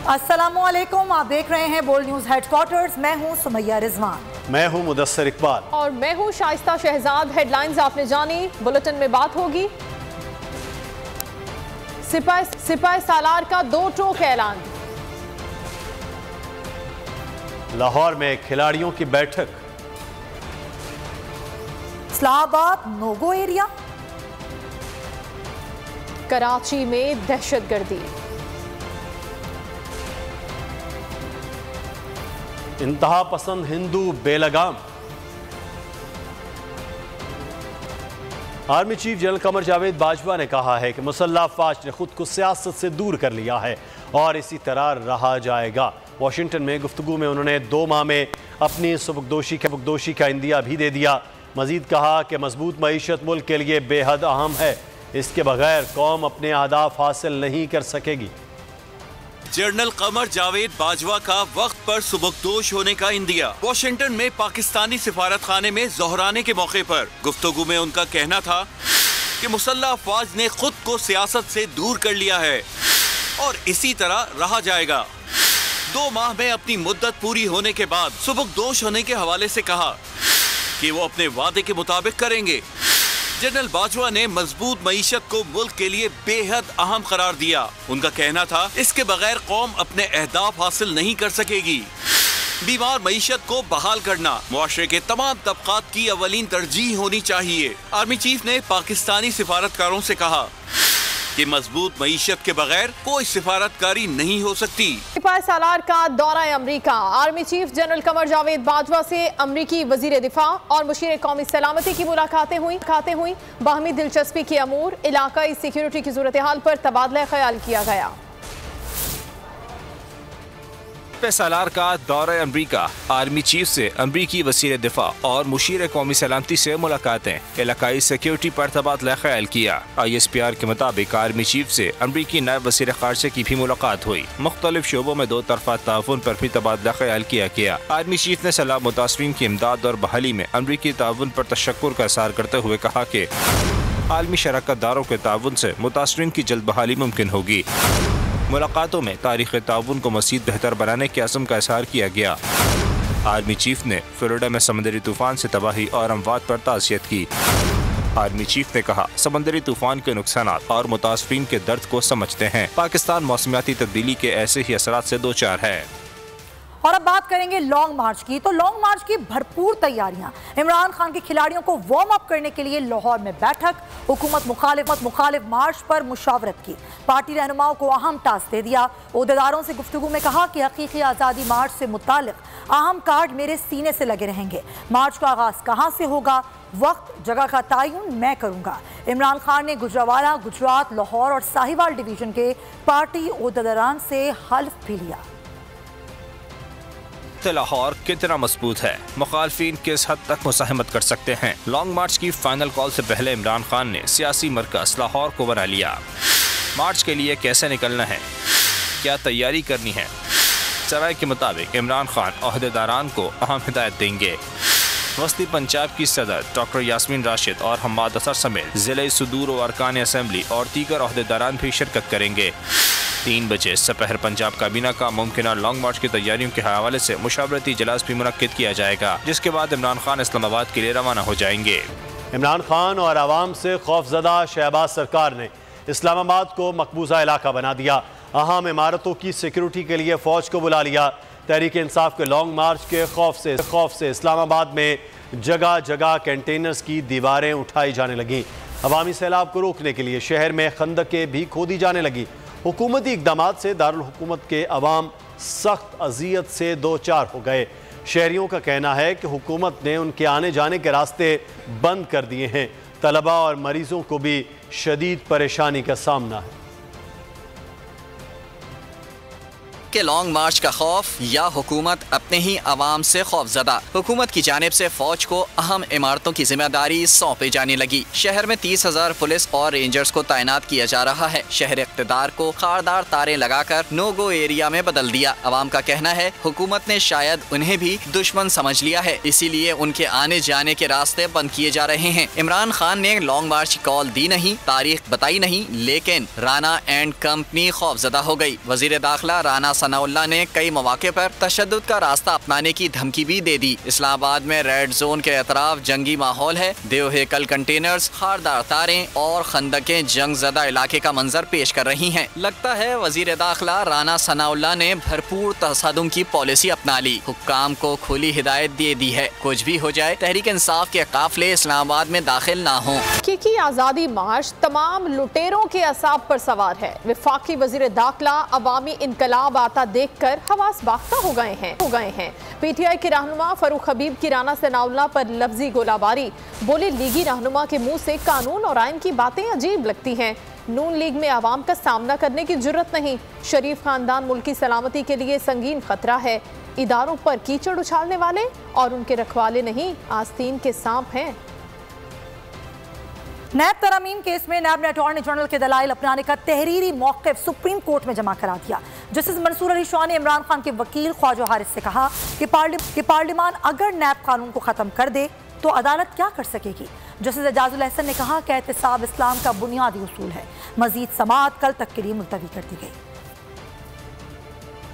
अस्सलामुअलैकुम, आप देख रहे हैं बोल्ड न्यूज हेडक्वार्टर्स। मैं हूं सुमैया रिजवान, मैं हूं मुदस्सिर इकबाल और मैं हूं शाइस्ता शहजाद। हेडलाइंस आपने जानी, बुलेटिन में बात होगी। सिपाही सालार का 2 टोक ऐलान। लाहौर में खिलाड़ियों की बैठक। इस्लामाबाद नोगो एरिया। कराची में दहशतगर्दी। इंतहा पसंद हिंदू बेलगाम। Army chief general Qamar Javed Bajwa ने कहा है कि मुसल्लह अफवाज ने खुद को सियासत से दूर कर लिया है और इसी तरह रहा जाएगा। वाशिंगटन में गुफ्तगू में उन्होंने 2 माह में अपनी सुबकदोशी का इंदिया भी दे दिया। मजीद कहा कि मजबूत मईशत मुल्क के लिए बेहद अहम है, इसके बगैर कौम अपने अहदाफ हासिल नहीं कर सकेगी। जनरल कमर जावेद बाजवा का वक्त पर सुबकदोश होने का इंदिया। वाशिंगटन में पाकिस्तानी सिफारत खाने में जोहराने के मौके पर गुफ्तगू में उनका कहना था कि मुसल्लह अफवाज ने खुद को सियासत से दूर कर लिया है और इसी तरह रहा जाएगा। 2 माह में अपनी मुद्दत पूरी होने के बाद सुबकदोश होने के हवाले से कहा कि वो अपने वादे के मुताबिक करेंगे। जनरल बाजवा ने मजबूत मईशत को मुल्क के लिए बेहद अहम करार दिया। उनका कहना था इसके बगैर कौम अपने अहदाफ हासिल नहीं कर सकेगी। बीमार मईशत को बहाल करना मुआशरे के तमाम तबकात की अवलीन तरजीह होनी चाहिए। आर्मी चीफ ने पाकिस्तानी सिफारतकारों से कहा कि मजबूत मईशत के बगैर कोई सिफारतकारी नहीं हो सकती। सिपाही सालार का दौरा अमरीका। Army chief general Qamar Javed Bajwa से अमरीकी वजीर दिफा और मुशीर कौमी सलामती की मुलाकातें हुई। बाहमी दिलचस्पी के अमूर, इलाकाई सिक्योरिटी की सूरत हाल पर तबादला ख्याल किया गया। सालार का दौरा अमरीका। आर्मी चीफ से अमरीकी वज़ीर दिफा और मुशीर कौमी सलामती से मुलाकातें, इलाकाई सिक्योरिटी पर तबादला ख्याल किया। ISPR के मुताबिक आर्मी चीफ से अमरीकी नायब वज़ीर ख़ारजा की भी मुलाकात हुई। मुख्तलिफ शोबों में 2 तरफ़ा ताउन पर भी तबादला ख्याल किया गया। आर्मी चीफ ने सलाह मुतासरीन की इमदाद और बहाली में अमरीकी ताउन पर तशक्कुर का इज़हार करते हुए कहा कि आलमी शराकतदारों के ताउन से मुतासरीन की जल्द बहाली मुमकिन होगी। मुलाकातों में तारीख़ ताउन को मज़ीद बेहतर बनाने के अज़्म का इज़हार किया गया। आर्मी चीफ ने फ्लोरिडा में समंदरी तूफान से तबाही और अमवात पर ताज़ियत की। आर्मी चीफ ने कहा समंदरी तूफान के नुकसानात और मुतासरीन के दर्द को समझते हैं। पाकिस्तान मौसमियाती तब्दीली के ऐसे ही असरात से 2-4 है। और अब बात करेंगे लॉन्ग मार्च की। तो लॉन्ग मार्च की भरपूर तैयारियां। इमरान खान के खिलाड़ियों को वार्म अप करने के लिए लाहौर में बैठक। हुकूमत मुखालिफ मार्च पर मुशावरत की। पार्टी रहनुमाओं को अहम टास्क दे दिया। ओहदेदारों से गुफ्तगू में कहा कि हकीकी आज़ादी मार्च से मुतालिक अहम कार्ड मेरे सीने से लगे रहेंगे। मार्च का आगाज कहाँ से होगा, वक्त जगह का तयन मैं करूँगा। इमरान खान ने गुजरावाला, गुजरात, लाहौर और साहिवाल डिवीजन के पार्टी ओहदेदारान से हल्फ भी लिया। लाहौर कितना मजबूत है, मुखालफिन किस हद तक मुसाहमत कर सकते हैं। लॉन्ग मार्च की फाइनल कॉल से पहले इमरान खान ने सियासी मरकज लाहौर को बना लिया। मार्च के लिए कैसे निकलना है, क्या तैयारी करनी है। सराय के मुताबिक इमरान खान ओहदेदारान को अहम हिदायत देंगे। वस्ती पंजाब की सदर डॉक्टर यास्मीन राशिद और हम्माद असर समेत ज़िले सुदूर व अरकान असम्बली और दीगर ओहदेदारान भी शिरकत करेंगे। 3 बजे सपहर पंजाब काबीना का मुमकिन लॉन्ग मार्च की तैयारियों के हवाले से मुशावरती इजलास भी मुनक्किद किया जाएगा, जिसके बाद इमरान खान इस्लामाबाद के लिए रवाना हो जाएंगे। इमरान खान और आवाम से खौफजदा शहबाज सरकार ने इस्लामाबाद को मकबूजा इलाका बना दिया। अहम इमारतों की सिक्योरिटी के लिए फौज को बुला लिया। तहरीक इंसाफ के लॉन्ग मार्च के खौफ से इस्लामाबाद में जगह जगह कंटेनर्स की दीवारें उठाई जाने लगी। अवामी सैलाब को रोकने के लिए शहर में खंदकें भी खोदी जाने लगी। हुकूमती इक़दामात से दारुल हुकूमत के अवाम सख्त अजियत से 2-4 हो गए। शहरियों का कहना है कि हुकूमत ने उनके आने जाने के रास्ते बंद कर दिए हैं। तलबा और मरीजों को भी शदीद परेशानी का सामना है। के लॉन्ग मार्च का खौफ या हुकूमत अपने ही अवाम से खौफजदा। हुकूमत की जानिब से फौज को अहम इमारतों की जिम्मेदारी सौंपे जाने लगी। शहर में 30,000 पुलिस और रेंजर्स को तैनात किया जा रहा है। शहर इक़्तिदार को खारदार तारे लगाकर नो गो एरिया में बदल दिया। अवाम का कहना है हुकूमत ने शायद उन्हें भी दुश्मन समझ लिया है, इसीलिए उनके आने जाने के रास्ते बंद किए जा रहे हैं। इमरान खान ने लॉन्ग मार्च की कॉल दी नहीं, तारीख बताई नहीं, लेकिन राना एंड कंपनी खौफजदा हो गई। वजीर दाखिला राना सनाउल्लाह ने कई मौके पर तशद्दुद का रास्ता अपनाने की धमकी भी दे दी। इस्लामाबाद में रेड जोन के अतराफ जंगी माहौल है। देवहेकल कंटेनर्स, खारदार तारें और खंदकें जंग ज़दा इलाके का मंजर पेश कर रही हैं। लगता है वजीर दाखिला राना सनाउल्लाह ने भरपूर तसद्दुम की पॉलिसी अपना ली। हुक्काम को खुली हिदायत दे दी है, कुछ भी हो जाए तहरीक इंसाफ के काफिले इस्लामाबाद में दाखिल ना हों। की आज़ादी मार्च तमाम लुटेरों के असाब पर सवार है। वफाकी वजीर दाखिला अवामी इनकलाब आता देखकर हवास बाख्ता हो गए हैं। PTI के रहनुमा फरूख हबीब की राना सनाउल्लाह पर लफ्जी गोलाबारी। बोले लीगी रहनुमा के मुंह से कानून और आइन की बातें अजीब लगती हैं। नून लीग में आवाम का सामना करने की जुर्रत नहीं। शरीफ खानदान मुल्क की सलामती के लिए संगीन खतरा है। इदारों पर कीचड़ उछालने वाले और उनके रखवाले नहीं, आस्तीन के सांप हैं। नैब तरमीम केस में नैब ने अटॉर्नी जनरल के दलाइल अपनाने का तहरीरी मौक़िफ़ सुप्रीम कोर्ट में जमा करा दिया। जस्टिस मंसूर अली शाह ने इमरान खान के वकील ख्वाजा हारिस से कहा कि पार्लियामान अगर नैब कानून को ख़त्म कर दे तो अदालत क्या कर सकेगी। जस्टिस एजाजुल एहसन ने कहा कि एहतिसाब इस्लाम का बुनियादी उसूल है। मजीद समाअत कल तक के लिए मुलतवी कर दी गई।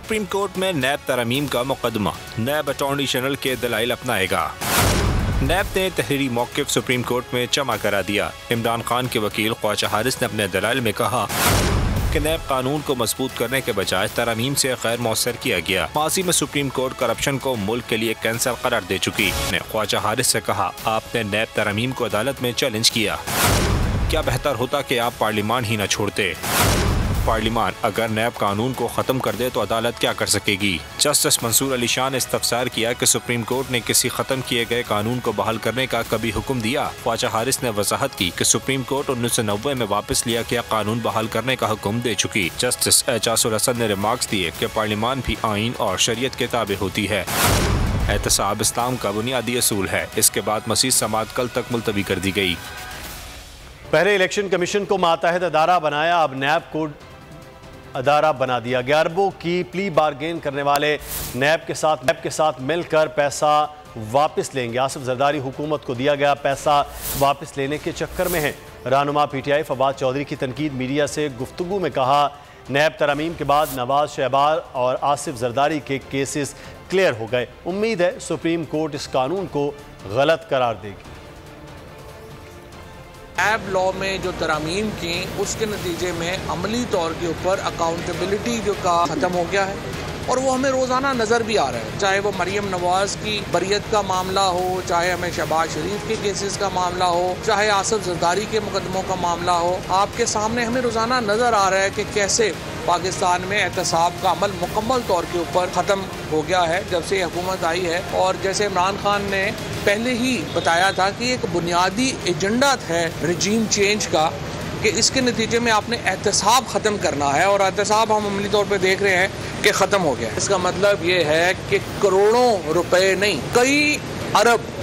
सुप्रीम कोर्ट में नैब तरमीम का मुकदमा, नैब अटॉर्नी जनरल के दलाइल अपनाएगा। नैब ने तहरीरी मौक़िफ़ सुप्रीम कोर्ट में जमा करा दिया। इमरान खान के वकील ख्वाजा हारिस ने अपने दलाइल में कहा कि नैब कानून को मजबूत करने के बजाय तरमीम से गैर मौसर किया गया। माजी में सुप्रीम कोर्ट करप्शन को मुल्क के लिए कैंसर करार दे चुकी। ने ख्वाजा हारिस से कहा, आपने नैब तरमीम को अदालत में चैलेंज किया, क्या बेहतर होता कि आप पार्लियामान ही न छोड़ते। पार्लियामान अगर नैब कानून को ख़त्म कर दे तो अदालत क्या कर सकेगी। जस्टिस मंसूर अली शाह ने इस्तफसार किया कि सुप्रीम कोर्ट ने किसी ख़त्म किए गए कानून को बहाल करने का कभी हुक्म दिया। ख्वाजा हारिस ने वजाहत की कि सुप्रीम कोर्ट 1990 में वापस लिया गया कानून बहाल करने का हुक्म दे चुकी। जस्टिस एजाजुल एहसन ने रिमार्क्स दिए कि पार्लियामान भी आइन और शरीयत के ताबे होती है। एहतिसाब इस्लाम का बुनियादी असूल है। इसके बाद मज़ीद समाअत कल तक मुलतवी कर दी गई। पहले इलेक्शन कमीशन को मातहत अदारा बनाया, अब नैब को अदारा बना दिया गया। अरबों की प्ली बारगेन करने वाले नैब के साथ मिलकर पैसा वापस लेंगे। आसिफ जरदारी हुकूमत को दिया गया पैसा वापस लेने के चक्कर में है। रहनुमा PTI फवाद चौधरी की तनकीद मीडिया से गुफ्तगू में कहा, नैब तरमीम के बाद नवाज शहबाज और आसिफ जरदारी के केसेस क्लियर हो गए। उम्मीद है सुप्रीम कोर्ट इस कानून को गलत करार देगी। नैब लॉ में जो तरमीम की उसके नतीजे में अमली तौर के ऊपर अकाउंटेबिलिटी जो का ख़त्म हो गया है और वो हमें रोज़ाना नज़र भी आ रहा है। चाहे वो मरियम नवाज की बरियत का मामला हो, चाहे हमें शहबाज शरीफ के केसेस का मामला हो, चाहे आसिफ जरदारी के मुकदमों का मामला हो, आपके सामने हमें रोज़ाना नज़र आ रहा है कि कैसे पाकिस्तान में एहतसाब का अमल मुकम्मल तौर के ऊपर ख़त्म हो गया है जब से हुकूमत आई है। और जैसे इमरान खान ने पहले ही बताया था कि एक बुनियादी एजेंडा है रिजीम चेंज का कि इसके नतीजे में आपने एहतसाब ख़त्म करना है और एहतसाब हम अमली तौर पे देख रहे हैं कि ख़त्म हो गया। इसका मतलब ये है कि करोड़ों रुपए नहीं, कई अरब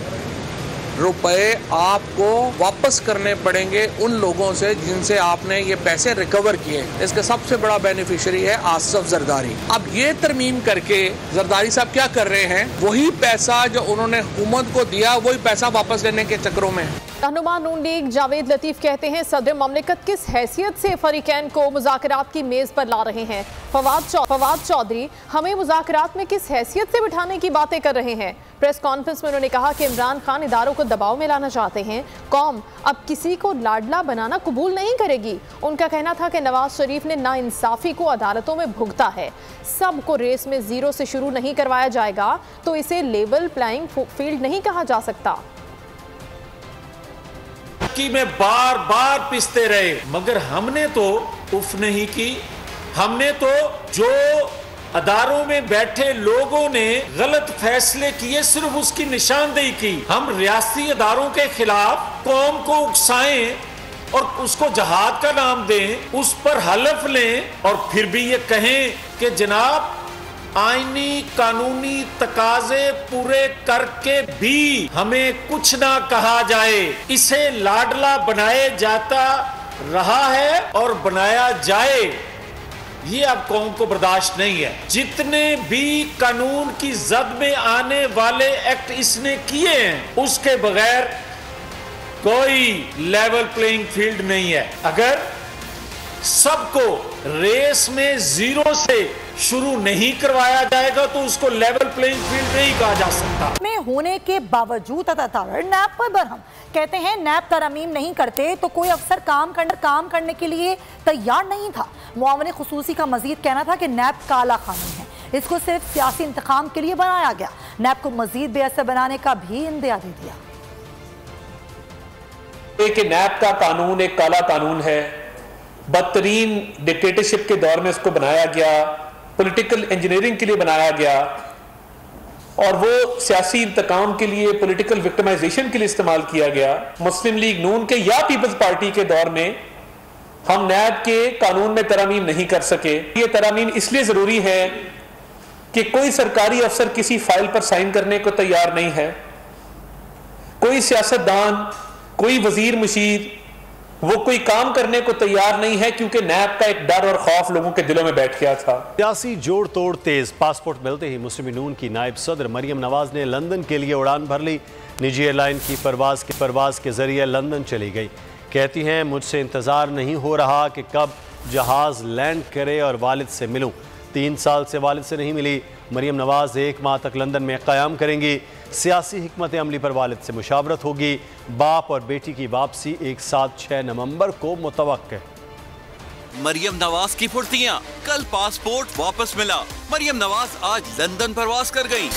रुपए आपको वापस करने पड़ेंगे उन लोगों से जिनसे आपने ये पैसे रिकवर किए। इसका सबसे बड़ा बेनिफिशियरी है आसिफ जरदारी। अब ये तरमीम करके जरदारी साहब क्या कर रहे हैं, वही पैसा जो उन्होंने हुकूमत को दिया वही पैसा वापस लेने के चक्करों में। रहनुमा नून लीग जावेद लतीफ कहते हैं, सदर ममलिकत किस हैसियत से फरीकैन को मुज़ाकरात की मेज़ पर ला रहे हैं। फवाद चौधरी हमें मुज़ाकरात में किस हैसियत से बिठाने की बातें कर रहे हैं। प्रेस कॉन्फ्रेंस में उन्होंने कहा कि इमरान खान इदारों को दबाव में लाना चाहते हैं। कौम अब किसी को लाडला बनाना कबूल नहीं करेगी। उनका कहना था कि नवाज शरीफ ने नाइंसाफ़ी को अदालतों में भुगता है। सबको रेस में ज़ीरो से शुरू नहीं करवाया जाएगा तो इसे लेवल प्लेइंग फील्ड नहीं कहा जा सकता। की में बार बार पिसते रहे मगर हमने तो उफ नहीं की। हमने तो जो अदारों में बैठे लोगों ने गलत फैसले किए सिर्फ उसकी निशानदेही की। हम रियासती अदारों के खिलाफ कौम को उकसाएं और उसको जहाद का नाम दें, उस पर हलफ लें और फिर भी ये कहें कि जनाब आईनी कानूनी तकाजे पूरे करके भी हमें कुछ ना कहा जाए। इसे लाडला बनाया जाता रहा है और बनाया जाए, ये अब कौम को बर्दाश्त नहीं है। जितने भी कानून की जद में आने वाले एक्ट इसने किए हैं उसके बगैर कोई लेवल प्लेइंग फील्ड नहीं है। अगर सबको रेस में जीरो से शुरू नहीं करवाया जाएगा तो उसको लेवल प्लेइंग फील्ड नहीं कहा जा सकता। में होने के बावजूद नैब पर बरहम कहते हैं नैब तरमीम नहीं करते तो कोई अफसर काम करने के लिए तैयार नहीं था। मुआवने खुसूसी का मजीद कहना था कि नैब काला कानून है, इसको सिर्फ सियासी इंतकाम के लिए बनाया गया। नैब को मजीद बेअसर बनाने का भी इंदिया दे दिया कि नैब का कानून एक काला कानून है, बदतरीन डिक्टेटरशिप के दौर में इसको बनाया गया, पॉलिटिकल इंजीनियरिंग के लिए बनाया गया और वो सियासी इंतकाम के लिए, पॉलिटिकल विक्टिमाइजेशन के लिए इस्तेमाल किया गया। मुस्लिम लीग नून के या पीपल्स पार्टी के दौर में हम नैब के कानून में तरामीम नहीं कर सके। ये तरामीम इसलिए जरूरी है कि कोई सरकारी अफसर किसी फाइल पर साइन करने को तैयार नहीं है, कोई सियासतदान, कोई वजीर मुशीर वो कोई काम करने को तैयार नहीं है, क्योंकि नैब का एक डर और खौफ लोगों के दिलों में बैठ गया था। सियासी जोड़ तोड़ तेज। पासपोर्ट मिलते ही मुस्लिम नून की नायब सदर मरियम नवाज ने लंदन के लिए उड़ान भर ली। निजी एयरलाइन की परवाज के जरिए लंदन चली गई। कहती हैं मुझसे इंतजार नहीं हो रहा कि कब जहाज लैंड करे और वालिद से मिलूं। 3 साल से वालिद से नहीं मिली। मरियम नवाज 1 माह तक लंदन में क़याम करेंगी। सियासी हिकमत अमली पर वालिद से मुशावरत होगी। बाप और बेटी की वापसी एक साथ 6 नवंबर को मुतवक्के। मरियम नवाज की फुर्तियां, कल पासपोर्ट वापस मिला। मरियम नवाज आज लंदन परवास कर गईं।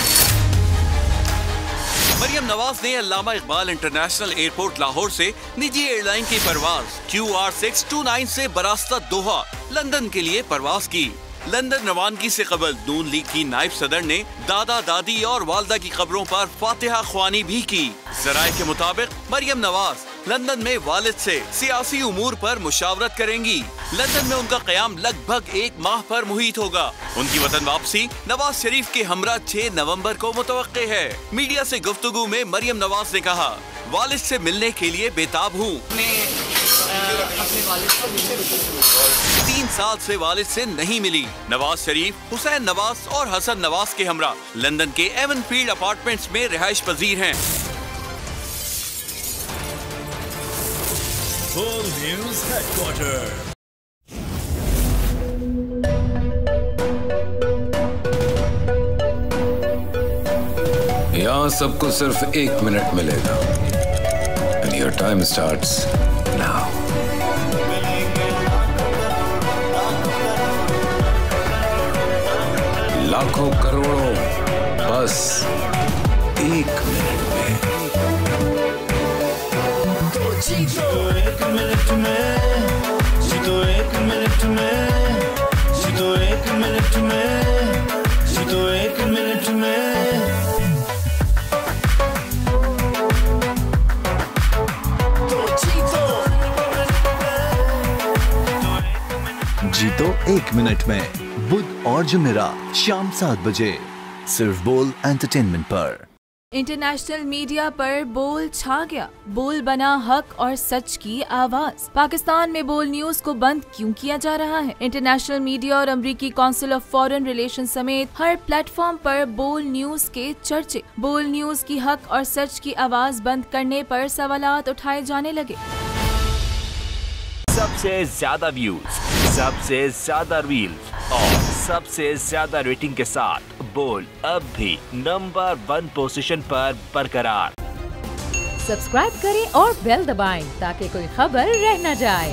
मरियम नवाज ने अल्लामा इकबाल इंटरनेशनल एयरपोर्ट लाहौर से निजी एयरलाइन की परवाज QR629 से बरास्ता दोहा लंदन के लिए परवास की। लंदन रवानगी से कबल नून लीग की नायब सदर ने दादा दादी और वालदा की कब्रों पर फातिहा ख्वानी भी की। जराये के मुताबिक मरियम नवाज लंदन में वालिद से सियासी उमूर पर मुशावरत करेंगी। लंदन में उनका क़याम लगभग 1 माह पर मुहित होगा। उनकी वतन वापसी नवाज शरीफ के हमरा 6 नवंबर को मुतवक्के है। मीडिया से गुफ्तगू में मरियम नवाज ने कहा, वालिद से मिलने के लिए बेताब हूँ। 3 साल से वालिद से नहीं मिली। नवाज शरीफ, हुसैन नवाज और हसन नवाज के हमरा लंदन के एवन फील्ड अपार्टमेंट्स में रिहाइश पजीर हैं। News headquarter. यहाँ सबको सिर्फ 1 मिनट मिलेगा। And your time starts now. लाखों करोड़ों बस 1 मिनट में। जीतो 1 मिनट में, जीतो 1 मिनट में, जीतो 1 मिनट में, जीतो 1 मिनट में। जीतो 1 मिनट में बुध और जुमेरात शाम 7 बजे सिर्फ बोल एंटरटेनमेंट पर। इंटरनेशनल मीडिया पर बोल छा गया। बोल बना हक और सच की आवाज। पाकिस्तान में बोल न्यूज को बंद क्यों किया जा रहा है? इंटरनेशनल मीडिया और अमेरिकी काउंसिल ऑफ फॉरेन रिलेशन समेत हर प्लेटफॉर्म पर बोल न्यूज के चर्चे। बोल न्यूज की हक और सच की आवाज बंद करने पर सवालात उठाए जाने लगे। सबसे ज्यादा व्यूज, सबसे ज्यादा रील्स और सबसे ज्यादा रेटिंग के साथ बोल अब भी नंबर 1 पोजीशन पर बरकरार। सब्सक्राइब करें और बेल दबाएं ताकि कोई खबर रह न जाए।